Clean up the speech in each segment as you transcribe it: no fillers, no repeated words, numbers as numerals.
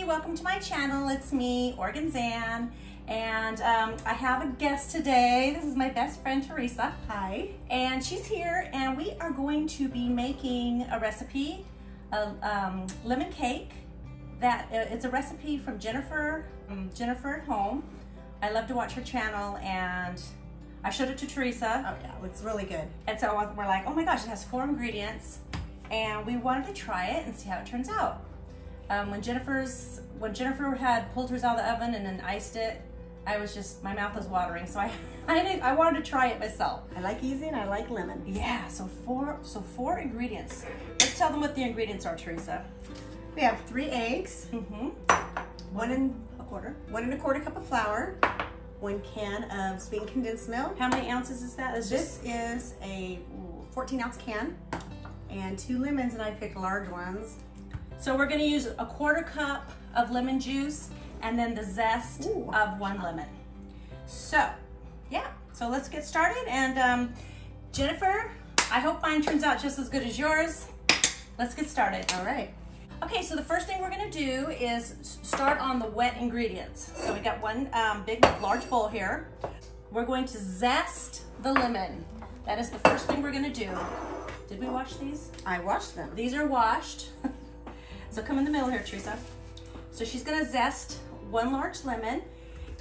welcome to my channel. It's me, Organzan, and I have a guest today. This is my best friend, Theresa. Hi. And she's here, and we are going to be making a recipe, a lemon cake. It's a recipe from Jennifer at Home. I love to watch her channel, and I showed it to Theresa. Oh yeah, it looks really good. And so we're like, oh my gosh, it has 4 ingredients, and we wanted to try it and see how it turns out. When Jennifer had pulled hers out of the oven and then iced it, my mouth was watering. So I wanted to try it myself. I like easy and I like lemon. Yeah, so four ingredients. Let's tell them what the ingredients are, Theresa. We have 3 eggs, 1 and a quarter cup of flour, 1 can of sweetened condensed milk. How many ounces is that? This is a 14-ounce can, and 2 lemons, and I picked large ones. So we're going to use a 1/4 cup of lemon juice and then the zest of 1 lemon. So, yeah, so let's get started. And Jennifer, I hope mine turns out just as good as yours. Let's get started. All right. Okay, so the first thing we're going to do is start on the wet ingredients. So we got 1 large bowl here. We're going to zest the lemon. That is the first thing we're going to do. Did we wash these? I washed them. These are washed. So come in the middle here, Theresa. So she's gonna zest 1 large lemon,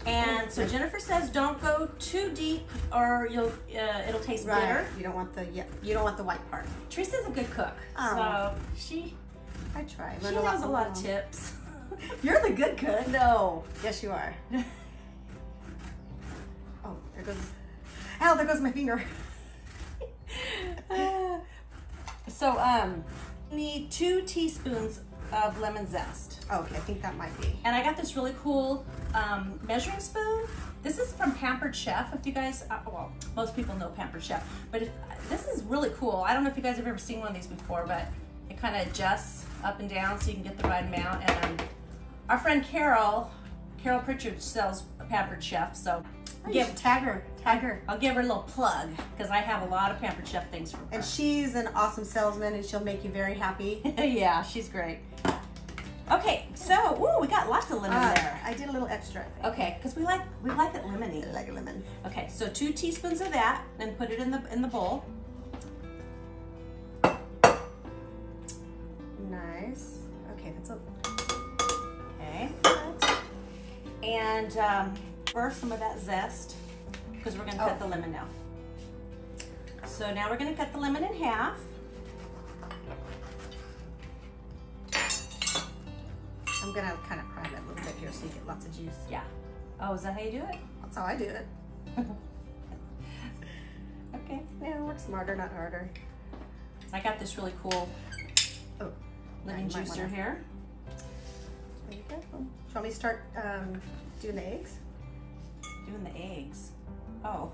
and so Jennifer says don't go too deep, or it'll taste bitter. You don't want the white part. Teresa's a good cook, so I try. She knows a lot of tips. You're the good cook. No. Yes, you are. Oh, there goes my finger. You need 2 teaspoons of lemon zest. Oh, okay, I think that might be. And I got this really cool measuring spoon. This is from Pampered Chef. If you guys, well, most people know Pampered Chef, but this is really cool. I don't know if you guys have ever seen one of these before, but it kind of adjusts up and down so you can get the right amount. And our friend Carol Pritchard sells Pampered Chef, so tag her. I'll give her a little plug because I have a lot of Pampered Chef things from her. And she's an awesome salesman, and she'll make you very happy. Yeah, she's great. Okay, so we got lots of lemon there. I did a little extra. Okay, because we like it lemony. I like a lemon. Okay, so 2 teaspoons of that, and put it in the bowl. Nice. Okay, okay. And first some of that zest, because we're going to cut the lemon now. So now we're going to cut the lemon in half. I'm going to kind of prime it a little bit here so you get lots of juice. Yeah. Oh, is that how you do it? That's how I do it. Okay. Yeah, work smarter, not harder. I got this really cool lemon juicer here. There you go. Do you want me to start doing the eggs? Doing the eggs. Oh.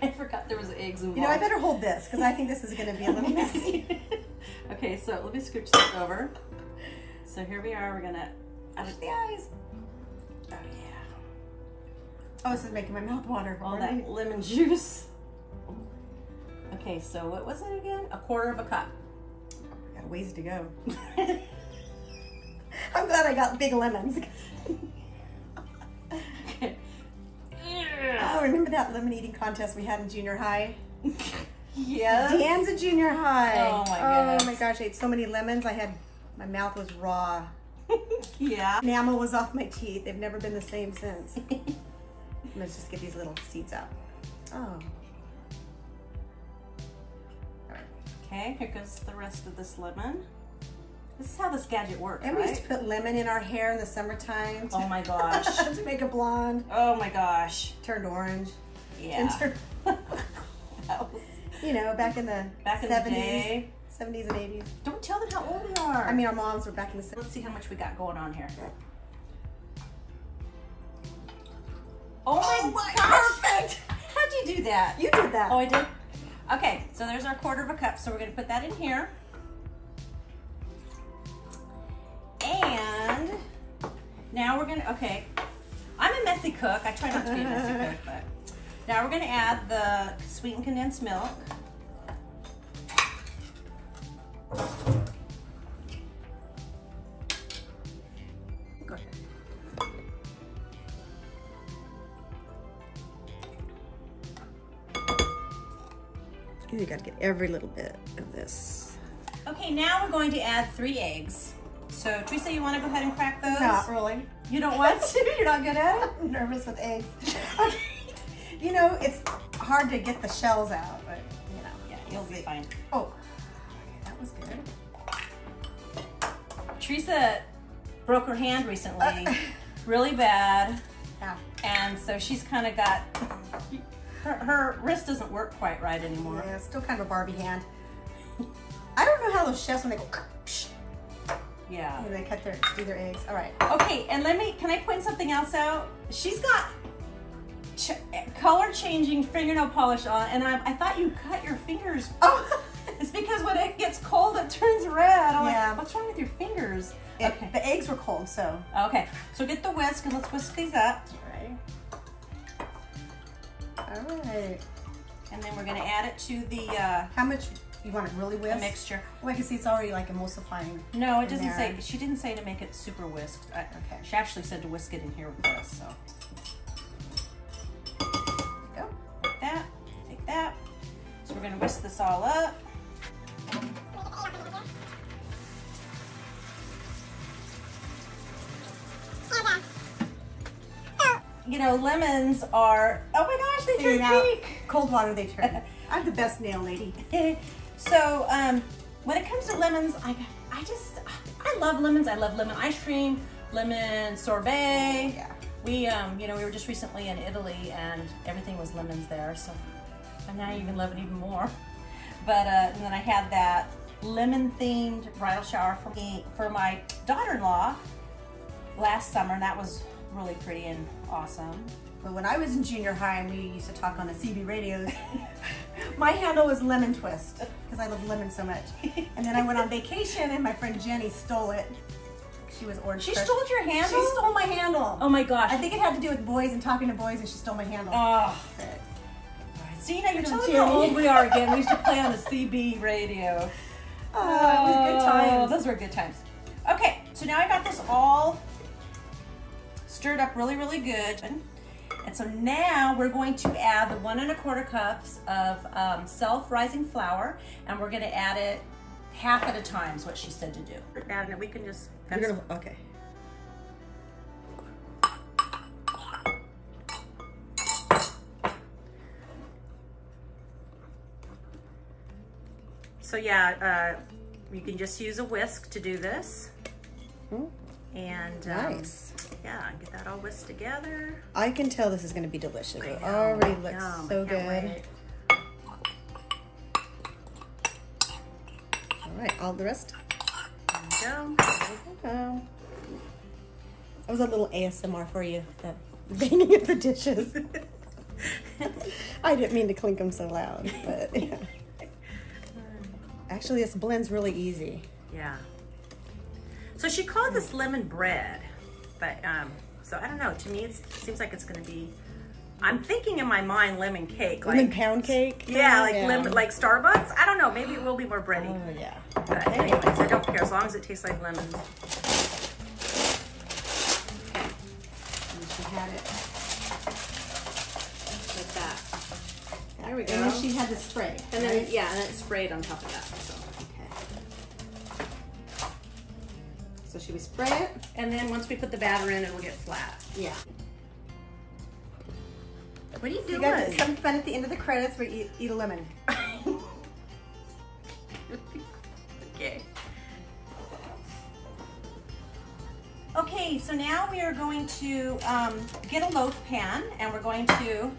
I forgot there was eggs involved. You know, I better hold this because I think this is going to be a little messy. Okay, so let me scooch this over. So here we are. We're going to touch the eyes. Oh, yeah. Oh, this is making my mouth water. All that lemon juice. Okay, so what was it again? 1/4 cup. Got a ways to go. I'm glad I got big lemons. Oh, remember that lemon eating contest we had in junior high? Yes. Dan's in junior high. Oh my goodness. Oh my gosh, I ate so many lemons. My mouth was raw. Yeah. Enamel was off my teeth. They've never been the same since. Let's just get these little seeds out. Oh. All right. Okay, here goes the rest of this lemon. This is how this gadget works, and right? we used to put lemon in our hair in the summertime. Oh my gosh. To make it blonde. Oh my gosh. Turned orange. Yeah. You know, back in the 70s, the day. 70s and 80s. Don't tell them how old we are. I mean, our moms were back in the 70s. Let's see how much we got going on here. Oh my gosh. Perfect. How'd you do that? You did that. Oh, I did? Okay, so there's our 1/4 cup. So we're going to put that in here. And now we're going to, okay, I'm a messy cook. I try not to be a messy cook, but now we're going to add the sweetened condensed milk. You gotta get every little bit of this. Okay, now we're going to add 3 eggs. So Theresa, you want to go ahead and crack those? Not really. You don't want to? You're not good at it? I'm nervous with eggs. Okay. You know, it's hard to get the shells out, but you know. Yeah, you'll be fine. Oh, that was good. Theresa broke her hand recently, really bad. Yeah. And so she's kind of got, her wrist doesn't work quite right anymore. Yeah, it's still kind of a Barbie hand. I don't know how those chefs, when they go, yeah, they do their eggs. All right. Okay, and can I point something else out? She's got color changing fingernail polish on, and I thought you cut your fingers. Oh, it's because when it gets cold, it turns red. I'm yeah. like, what's wrong with your fingers? Okay. The eggs were cold, so. Okay, so get the whisk and let's whisk these up. All right. And then we're gonna add it to the. How much you want it really whisked? The mixture. Oh, I can see it's already like emulsifying. No, it doesn't say. She didn't say to make it super whisked. Okay. She actually said to whisk it in here with us. So. Go. Like that. Take that. So we're gonna whisk this all up. You know, lemons are, oh my gosh, they turn pink. Cold water, they turn. I'm the best nail lady. So, when it comes to lemons, I love lemons. I love lemon ice cream, lemon sorbet. Yeah. We, you know, we were just recently in Italy and everything was lemons there. So, and now I even love it even more. But, and then I had that lemon themed bridal shower for my daughter-in-law last summer, and that was really pretty and awesome. But when I was in junior high and we used to talk on the CB radios, my handle was lemon twist because I love lemon so much. And then I went on vacation and my friend Jenny stole it. She was orange. She stole your handle? She stole my handle. Oh my gosh. I think it had to do with boys and talking to boys, and she stole my handle. Oh. See, now you're telling me how old we are again. We used to play on the CB radio. Oh, it was good times. Those were good times. Okay, so now I got this all stirred up really, really good. And so now we're going to add the 1 1/4 cups of self-rising flour, and we're going to add it half at a time is what she said to do. And we can just... Okay. So yeah, you can just use a whisk to do this. And nice. Yeah, get that all whisked together. I can tell this is going to be delicious. It already looks so good. Wait. All right, all the rest. There we go. That was a little ASMR for you, the banging of the dishes. I didn't mean to clink them so loud, but yeah. Actually, this blend's really easy. Yeah. So she called this lemon bread, but so I don't know. To me, it seems like it's going to be. I'm thinking in my mind lemon cake, lemon pound cake. Yeah, like lemon, like Starbucks. I don't know. Maybe it will be more bready. Oh yeah. But anyways, I don't care as long as it tastes like lemon. Okay. And she had it Like that. There we go. And then she had the spray. And then yeah, and then it's sprayed on top of that. So. So should we spray it? And then once we put the batter in, it will get flat. Yeah. What are you doing? You got some fun at the end of the credits where you eat a lemon. Okay. Okay, so now we are going to get a loaf pan and we're going to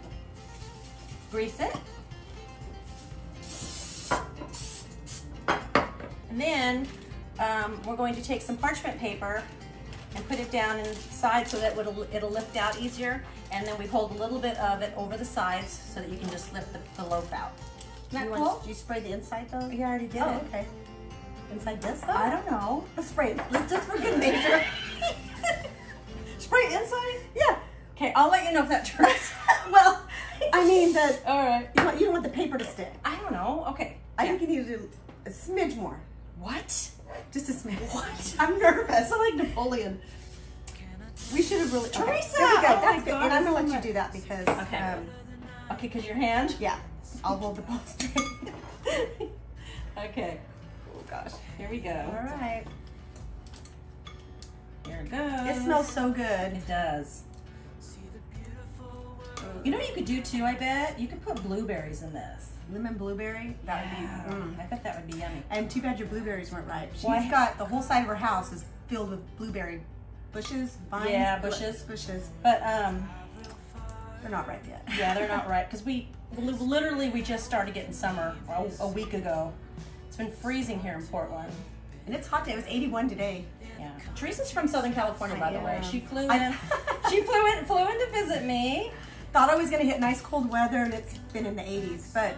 grease it. And then we're going to take some parchment paper and put it down inside so that it'll lift out easier. And then we hold a little bit of it over the sides so that you can just lift the loaf out. Isn't that cool? Did you spray the inside though? Yeah, I already did Oh, it. okay. Inside this though? I don't know. Let's spray it. Just for good measure. Spray inside? Yeah. Okay, I'll let you know if that turns. Well, I mean that. All right. You don't want the paper to stick. I don't know. Okay. I think you need to do a smidge more. What? Just a smidge. What? I'm nervous. I'm like Napoleon. We should have really. Theresa! Okay, there we go. Oh That's my good. God, and I'm that's gonna so let you do that because. Okay. Okay, because your hand? Yeah. I'll hold the bowl straight. Okay. Oh gosh. Here we go. All right. Here it goes. It smells so good. It does. You know what you could do too, I bet? You could put blueberries in this. Lemon blueberry? That would be, I bet that would be yummy. And too bad your blueberries weren't ripe. She's Why? got, the whole side of her house is filled with blueberry bushes, vines. Yeah, bushes. Bushes. But, they're not ripe yet. yeah, they're not ripe. Because we just started getting summer a week ago. It's been freezing here in Portland. And it's hot today. It was 81 today. Yeah. Teresa's from Southern California, by the way. She flew in. I- She flew in to visit me. Thought I was going to hit nice cold weather, and it's been in the 80s. But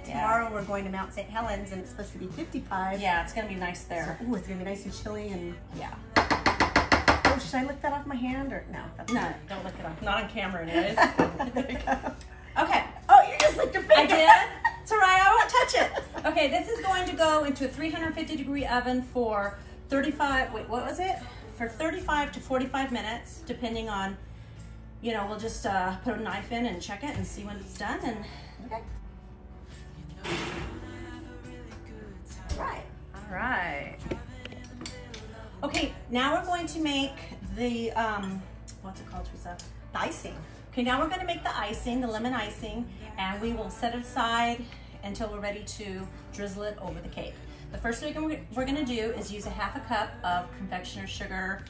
Yeah. tomorrow we're going to Mount St. Helens, and it's supposed to be 55. Yeah, it's gonna be nice there. So, ooh, it's going to be nice and chilly. And Yeah. oh, should I lick that off my hand or no? That's No, don't look it up. Not on camera, anyways. There you go. Okay. Oh, you just licked your finger. I did. It's all right. I won't touch it. Okay, this is going to go into a 350-degree oven for 35. Wait, what was it? For 35 to 45 minutes, depending on. You know, we'll just put a knife in and check it and see when it's done. And Okay. Right. all right. Okay, now we're going to make the what's it called, Theresa? The icing. Okay, now we're going to make the icing, the lemon icing, and we will set it aside until we're ready to drizzle it over the cake. The first thing we're going to do is use a half a cup of confectioner's sugar,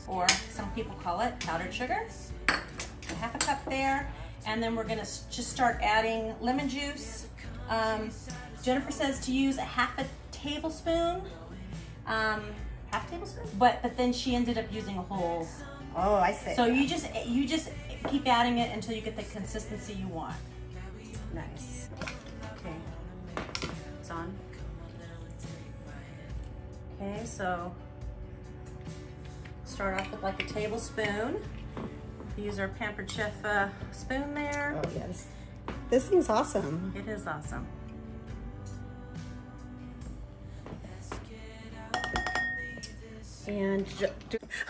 or some people call it powdered sugar. A half a cup there, and then we're going to just start adding lemon juice. Jennifer says to use a half a tablespoon, half tablespoon, but then she ended up using a whole. Oh, I see. So you just keep adding it until you get the consistency you want. Nice. Okay, it's on. Okay, so start off with like a tablespoon. Use our Pampered Chef spoon there. Oh, yes. This thing's awesome. It is awesome. And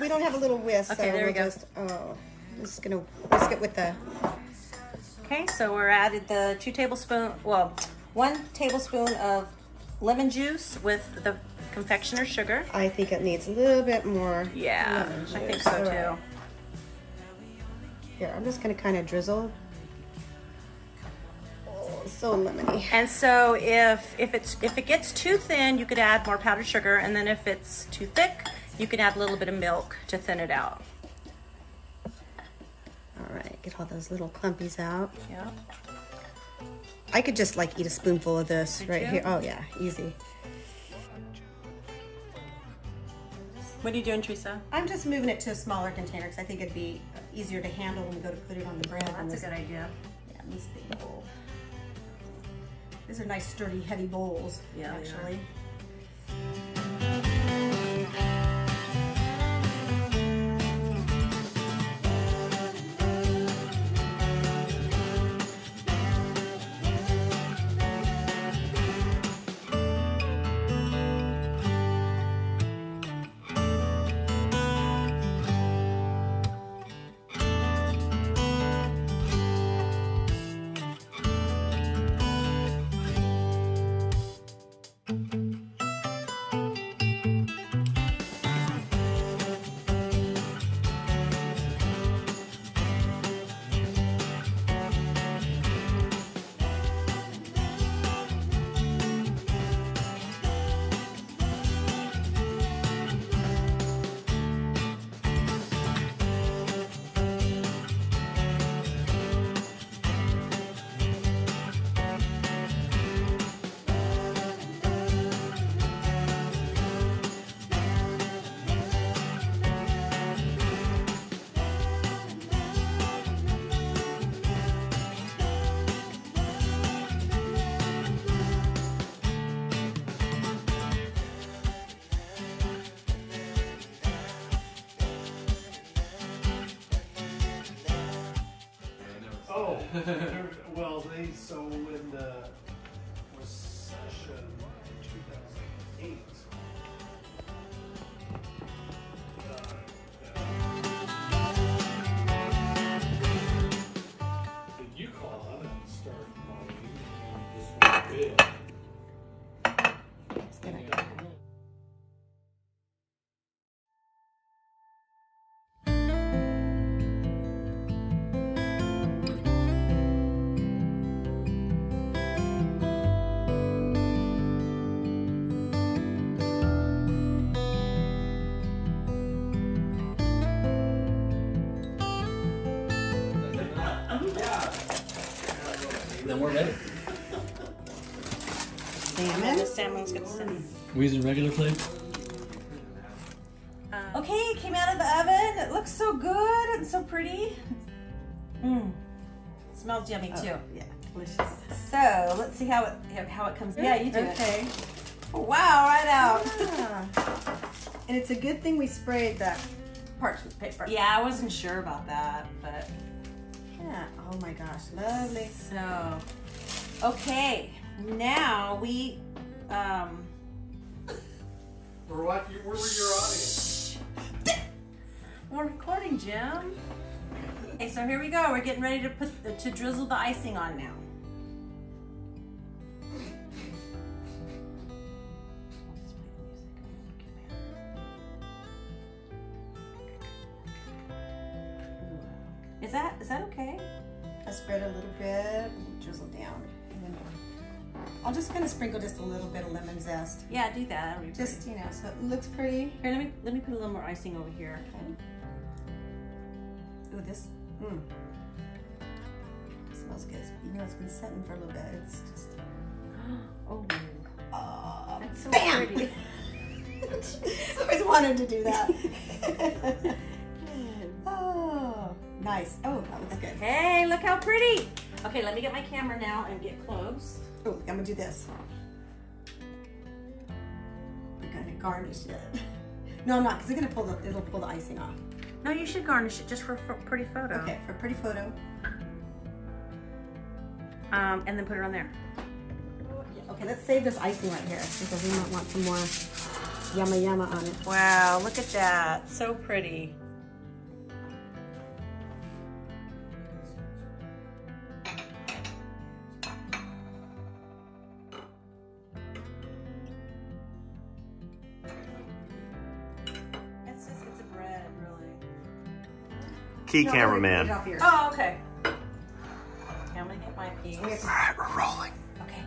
we don't have a little whisk, Okay, so there we we'll go. just, I'm just gonna whisk it with the, Okay, so we're added the 1 tablespoon of lemon juice with the confectioner's sugar. I think it needs a little bit more. Yeah, lemon juice. I think so All too. right. Here, I'm just gonna kind of drizzle. Oh, so lemony. And so if it gets too thin, you could add more powdered sugar, and then if it's too thick, you can add a little bit of milk to thin it out. All right, get all those little clumpies out. Yeah. I could just like eat a spoonful of this Could right you? here. Oh yeah, easy. What are you doing, Theresa? I'm just moving it to a smaller container because I think it'd be easier to handle when we go to put it on the bread. That's a good idea. Yeah, this big bowl. These are nice, sturdy, heavy bowls. Yeah, they are. actually. Oh, well, so in the recession in 2008, did you call out and start modeling? big. It's a good idea. Then we're ready. Salmon. The salmon's got the salmon. We using regular flame? Okay, it came out of the oven. It looks so good and so pretty. Mmm. Smells yummy too. Oh, yeah, delicious. So let's see how it comes. Yeah, you do it. Okay. Oh, wow, right out. Yeah. And it's a good thing we sprayed that parchment paper. Yeah, I wasn't sure about that, but Yeah. Oh my gosh, lovely. so okay. Now we Where were your audience? we're recording, Jim. Okay, so here we go. We're getting ready to drizzle the icing on now. Is that okay? I spread a little bit and drizzle down. And then I'll just kind of sprinkle just a little bit of lemon zest. Yeah, do that. That'd be Just, you know, so it looks pretty. pretty. Here, let me put a little more icing over here. Okay. Ooh, this smells good. You know, it's been setting for a little bit. It's just, Oh, that's so bam! pretty. I always wanted to do that. Oh, nice. Oh, that looks good. Hey, look how pretty. Okay, let me get my camera now and get close. Oh, I'm gonna do this. I'm gonna garnish it. No, I'm not, because it'll pull the icing off. No, you should garnish it just for a pretty photo. Okay, for a pretty photo. And then put it on there. Okay, let's save this icing right here because we might want some more yumma yumma on it. Wow, look at that. So pretty. It's a bread, really. Key cameraman. Get it off here. Oh, okay. Okay, I'm gonna get my piece. Alright, we're rolling. Okay.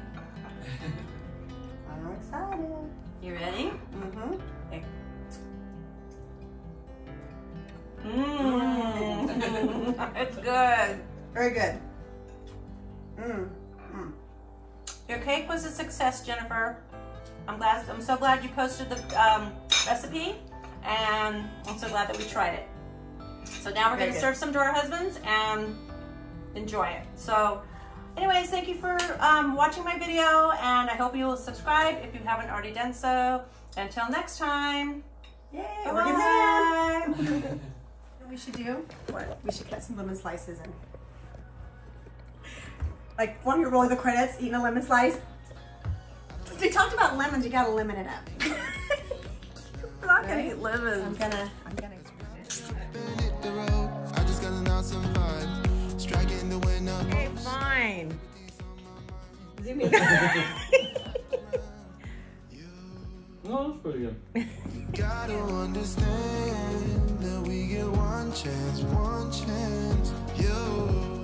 I'm excited. You ready? Mm-hmm. Okay. Mmm. It's good. Very good. Mmm. Mm. Your cake was a success, Jennifer. I'm so glad you posted the recipe, and I'm so glad that we tried it. So now we're Very going to good. serve some to our husbands and enjoy it. So anyways, thank you for watching my video, and I hope you will subscribe if you haven't already done so. Until next time. Yay, Bye. we're gonna You know what we should do? What? We should cut some lemon slices in. Like when you're rolling the credits, eating a lemon slice. Since we talked about lemons, you gotta lemon it up. I'm not Right? gonna eat lemons. I'm gonna. Hit the road. I just got an awesome vibe. Striking the wind up. Okay, fine. Zoom in. Oh, that's pretty good. Gotta understand that we get one chance, one chance. You.